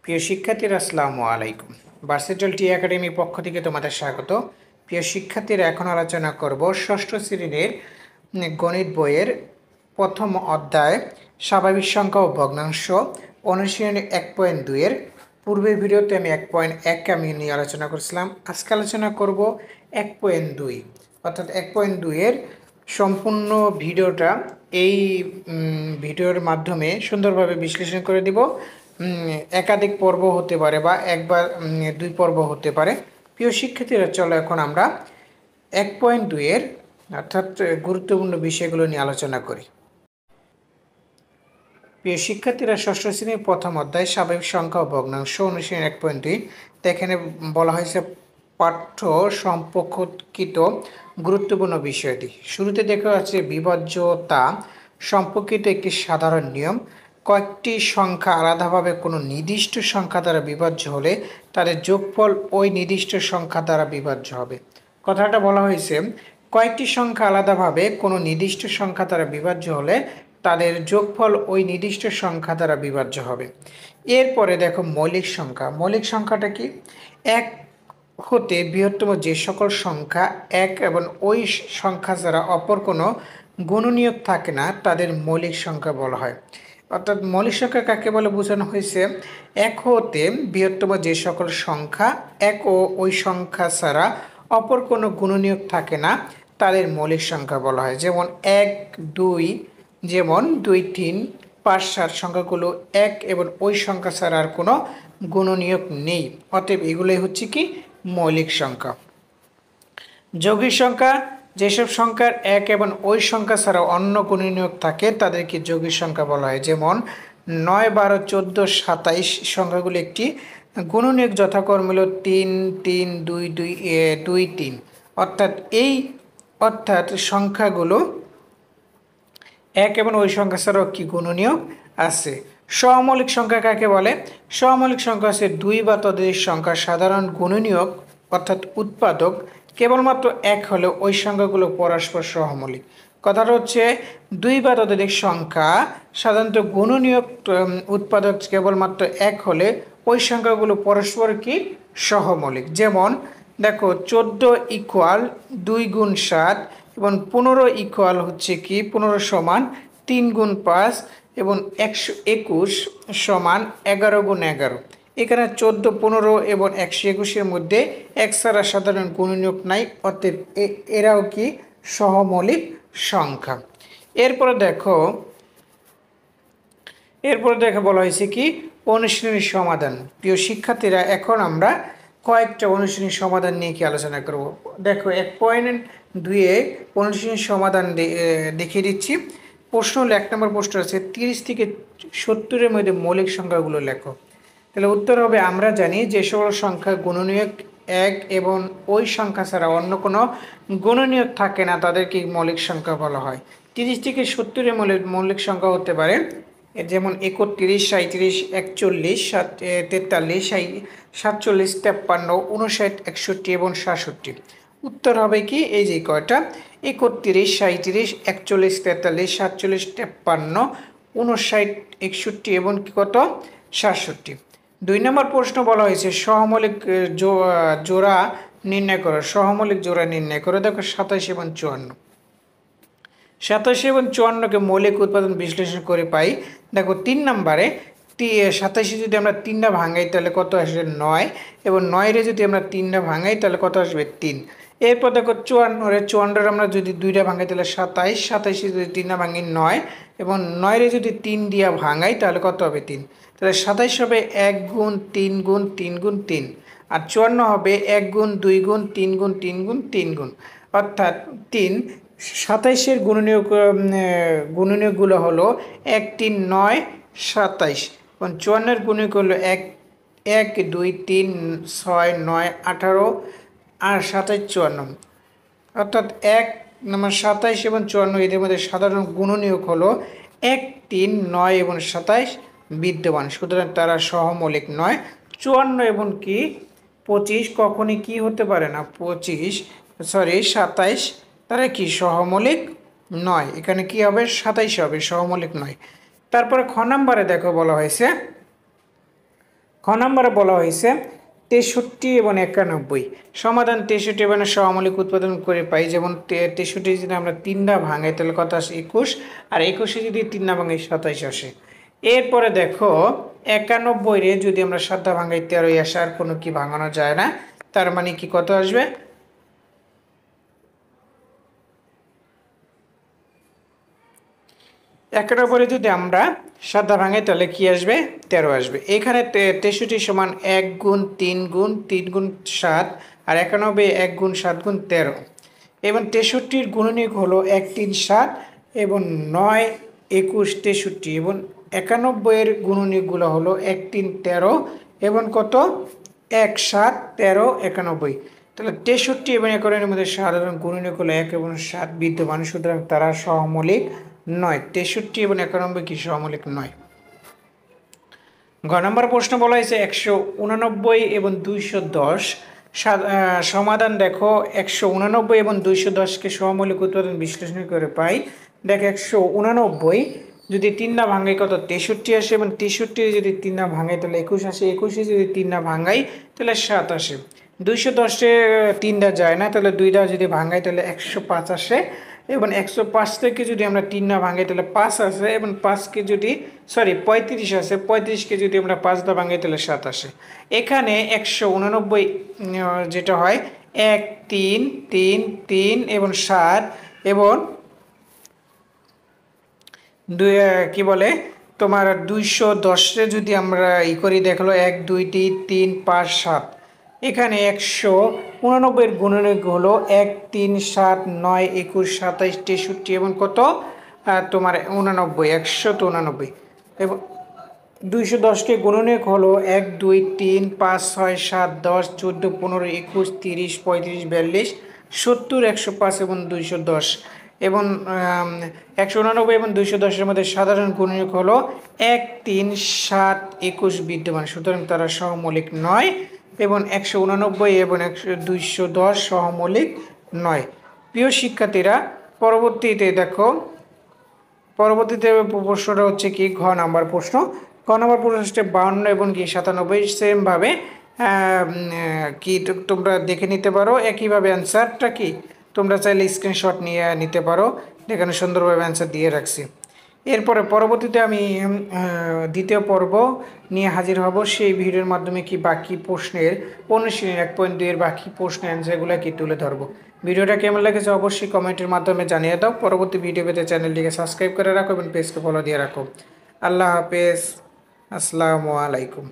প্রিয় শিক্ষার্থীরা আসসালামু আলাইকুম। ভার্সেটাল টি একাডেমির পক্ষ থেকে তোমাদের স্বাগত। প্রিয় শিক্ষার্থীরা, এখন আলোচনা করব ষষ্ঠ শ্রেণীর গণিত বইয়ের প্রথম অধ্যায় স্বাভাবিক সংখ্যা ও ভগ্নাংশ, অনুশীলনী 1.2 পূর্বের ভিডিওতে আমি 1.1 আমি নিয়ে আলোচনা করেছিলাম। আজকে আলোচনা করব 1.2, অর্থাৎ 1.2 সম্পূর্ণ ভিডিওটা এই ভিডিওর মাধ্যমে সুন্দরভাবে বিশ্লেষণ করে দিব। একাধিক পর্ব হতে পারে বা একবার দুই পর্ব হতে পারে। প্রিয় শিক্ষার্থীরা, চলো এখন আমরা 1.2 অর্থাৎ গুরুত্বপূর্ণ বিষয়গুলো নিয়ে আলোচনা করি। প্রিয় শিক্ষার্থীরা, ষষ্ঠ শ্রেণীর প্রথম অধ্যায় স্বাভাবিক সংখ্যা ও ভগ্নাংশ, অনুশীলনী 1.2। এখানে বলা হয়েছে পাঠ্য সম্পর্কিত গুরুত্বপূর্ণ বিষয়টি। শুরুতে দেখা যাচ্ছে বিভাজ্যতা সম্পর্কিত একটি সাধারণ নিয়ম। কয়েকটি সংখ্যা আলাদাভাবে কোনো নির্দিষ্ট সংখ্যা দ্বারা বিভাজ্য হলে তাদের যোগফল ওই নির্দিষ্ট সংখ্যা দ্বারা বিভাজ্য হবে। কথাটা বলা হয়েছে, কয়েকটি সংখ্যা আলাদাভাবে কোনো নির্দিষ্ট সংখ্যা দ্বারা বিভাজ্য হলে তাদের যোগফল ওই নির্দিষ্ট সংখ্যা দ্বারা বিভাজ্য হবে। এরপরে দেখো মৌলিক সংখ্যা। মৌলিক সংখ্যাটা কি? এক হতে বৃহত্তম যে সকল সংখ্যা এক এবং ওই সংখ্যা ছাড়া অপর কোনো গুণনীয়ক থাকে না তাদের মৌলিক সংখ্যা বলা হয়। অর্থাৎ মৌলিক সংখ্যা কাকে বলে বোঝানো হয়েছে? এক হতে বৃহত্তম যে সকল সংখ্যা এক ও ওই সংখ্যা ছাড়া অপর কোনো গুণনীয়ক থাকে না তাদের মৌলিক সংখ্যা বলা হয়। যেমন 1, 2, যেমন 2, 3, 5, 7 সংখ্যাগুলো এক এবং ওই সংখ্যা ছাড়া আর কোনো গুণনীয়ক নেই, অতএব এগুলোই হচ্ছে কি মৌলিক সংখ্যা। যৌগিক সংখ্যা, যেসব সংখ্যার এক এবং ওই সংখ্যা ছাড়া অন্য গুণনীয়ক থাকে তাদেরকে যৌগিক সংখ্যা বলা হয়। যেমন 9, 12, 14, 27 সংখ্যাগুলো একটি গুণনীয়ক যথাক্রমে হলো 3, 3, 2, 2, 2, 3। অর্থাৎ সংখ্যাগুলো এক এবং ওই সংখ্যা ছাড়াও কি গুণনীয়ক আছে। সহমৌলিক সংখ্যা কাকে বলে? সহমৌলিক সংখ্যা হচ্ছে দুই বা ততোধিক সংখ্যার সাধারণ গুণনীয়ক অর্থাৎ উৎপাদক কেবলমাত্র এক হলে ওই সংখ্যাগুলো পরস্পর সহমৌলিক। কথাটা হচ্ছে দুই বা ততোধিক সংখ্যা সাধারণত গুণনীয়ক উৎপাদক কেবলমাত্র এক হলে ওই সংখ্যাগুলো পরস্পর কি সহমৌলিক। যেমন দেখো 14 ইকুয়াল 2 গুণ 7 এবং 15 ইকুয়াল হচ্ছে কি 15 সমান 3 গুণ 5 এবং 121 সমান 11 গুণ 11। এখানে 14, 15 এবং 121-এর মধ্যে এক ছাড়া সাধারণ গুণনীয়ক নাই, অতএব এরাও কি সহমৌলিক সংখ্যা। এরপরে দেখো বলা হয়েছে কি অনুশীলনী সমাধান। প্রিয় শিক্ষার্থীরা, এখন আমরা কয়েকটা অনুশীলনী সমাধান নিয়ে কি আলোচনা করব। দেখো 1.2 অনুশীলনী সমাধান দেখিয়ে দিচ্ছি। প্রশ্ন হলো, 1 নম্বর প্রশ্ন আছে 30 থেকে 70-এর মধ্যে মৌলিক সংখ্যাগুলো লেখো। তাহলে উত্তর হবে, আমরা জানি যে সকল সংখ্যা গুণনীয়ক এক এবং ওই সংখ্যা ছাড়া অন্য কোনো গুণনীয়ক থাকে না তাদেরকে মৌলিক সংখ্যা বলা হয়। 30 থেকে 70-এর মৌলিক সংখ্যা হতে পারে যেমন 31, 37, 41, 43, 47, 53, 59, 61 এবং 67। উত্তর হবে কি এই যে কয়টা 31, 37, 41, 43, 47, 53, 59, 61 এবং কত 67। 2 নম্বর প্রশ্ন বলা হয়েছে সহমৌলিক জোড়া নির্ণয় করো। সহমৌলিক জোড়া নির্ণয় করো। দেখো 27 এবং 54। 27 এবং 54-কে মৌলিক উৎপাদন বিশ্লেষণ করে পাই। দেখো 3 নম্বরে 27 যদি আমরা 3টা ভাঙাই তাহলে কত আসবে 9 এবং 9-রে যদি আমরা 3টা ভাঙাই তাহলে কত আসবে 3। এরপর দেখো 54-রে আমরা যদি 2টা ভাঙাই তাহলে 27, 27 যদি 3টা ভাঙি 9 এবং 9-রে যদি 3 দিয়া ভাঙাই তাহলে কত হবে 3। তাহলে 27 হবে 1 গুণ 3 গুণ 3 গুণ 3 আর 54 হবে 1 গুণ 2 গুণ 3 গুণ 3 গুণ 3 গুণ অর্থাৎ 3। 27-এর গুণনীয়কগুলো হলো 1, 3, 9, 27 এবং 54-এর গুণনীয়ক হলো 1, 2, 3, 6, 9, 18 আর 27, 54। অর্থাৎ 1 নম্বর 27 এবং 54 এদের মধ্যে সাধারণ গুণনীয়ক হলো 1, 3, 9 এবং 27 বিদ্যমান, সুতরাং তারা সহমৌলিক নয়। 54 এবং কি 25 কখনই কি হতে পারে না 27 তারা কি সহমৌলিক নয়। এখানে কি হবে 27 হবে, সহমৌলিক নয়। তারপরে খ নম্বরে দেখো বলা হয়েছে খ নম্বরে বলা হয়েছে 63 এবং 91। সমাধান 63 এবং সহমৌলিক উৎপাদন করে পাই, যেমন 63 যদি আমরা 3 ভাঙাই তাহলে কত আসে 21, আর 21 যদি 3 ভাঙাই 27 আসে। এরপরে দেখো 91 রে যদি আমরা 7 ভাঙাই 13 আসে, আর কোনো কি ভাঙানো যায় না, তার মানে কি কত আসবে? 91 যদি আমরা 7 ভাঙাই তাহলে কি আসবে? 13 আসবে। এখানে 63 সমান 1 গুণ 3 গুণ 3 গুণ 7, আর 91 1 গুণ 7 গুণ 13। এবং 63-র গুণনীয়ক হলো 1 3 7 এবং 9 21 63, এবং 91-এর গুণনীয়কগুলো হলো 1 3 13 এবং কত 1 7 13 91। তাহলে 63 এবং 91-এর মধ্যে সাধারণ গুণনীয়ক হলো 1 এবং 7 বিদ্যমান, সুতরাং তারা সহমৌলিক নয়। 63 এবং 91 কি সহমৌলিক নয়? ঘ নম্বর প্রশ্ন বলা হয়েছে 189 এবং 210। সমাধান দেখো 189 এবং 210কে সহমৌলিক উৎপাদন বিশ্লেষণ করে পাই। দেখো 189 যদি 3 না ভাঙাই কত 63 আসে, এবং 63 যদি 3 না ভাঙাই তাহলে 21 আসে, 21 যদি 3 না ভাঙাই তাহলে 7 আসে। 210-এ 3 দা যায় না, তাহলে 2 দা যদি ভাঙাই তাহলে 105 আসে, এবং 105 থেকে যদি আমরা 3 না ভাঙাই তাহলে 5 আসে, এবং 5কে যদি 35 আসে, 35কে যদি আমরা 5 দা ভাঙাই তাহলে 7 আসে। এখানে 189 যেটা হয় 1 3 3 3 এবং 7 এবং কি বলে তোমার 210-এ যদি আমরা করি দেখলো 1 2 3 3 5 7। এখানে 189-এর গুণনীয়ক হলো 1 3 7 9 21 27 63 এবং কত তোমার 89 189। এবং 210-কে গুণনীয়ক হলো 1 2 3 5 6 7 10 14 15 21 30 35 42 70 105 এবং 210। এবং 189 এবং 210-এর মধ্যে সাধারণ গুণনীয়ক হলো 1 3 7 21 বিদ্যমান, সুতরাং তারা সহমৌলিক নয়। এবং 189 এবং 210 সহমৌলিক নয়। প্রিয় শিক্ষার্থীরা, পরবর্তীতে দেখো পরবর্তীতে প্রশ্নটা হচ্ছে কি ঘ নাম্বার প্রশ্ন। ঘ নাম্বার প্রশ্ন হচ্ছে 52 এবং কি 97 সেমভাবে কি তোমরা দেখে নিতে পারো। একইভাবে অ্যান্সারটা কি তোমরা চাইলে স্ক্রিনশট নিয়ে নিতে পারো, এখানে সুন্দরভাবে অ্যান্সার দিয়ে রাখছি। এরপরে পরবর্তীতে আমি দ্বিতীয় পর্ব নিয়ে হাজির হব। সেই ভিডিওর মাধ্যমে কি বাকি প্রশ্নের অনুশীলনী 1.2 এর বাকি প্রশ্নের অ্যান্সারগুলো কি তুলে ধরবো। ভিডিওটা কেমন লেগেছে অবশ্যই কমেন্টের মাধ্যমে জানিয়ে দাও। পরবর্তী ভিডিও পেতে চ্যানেলটিকে সাবস্ক্রাইব করে রাখো এবং পেজকে ফলো দিয়ে রাখো। আল্লাহ হাফেজ, আসসালামু আলাইকুম।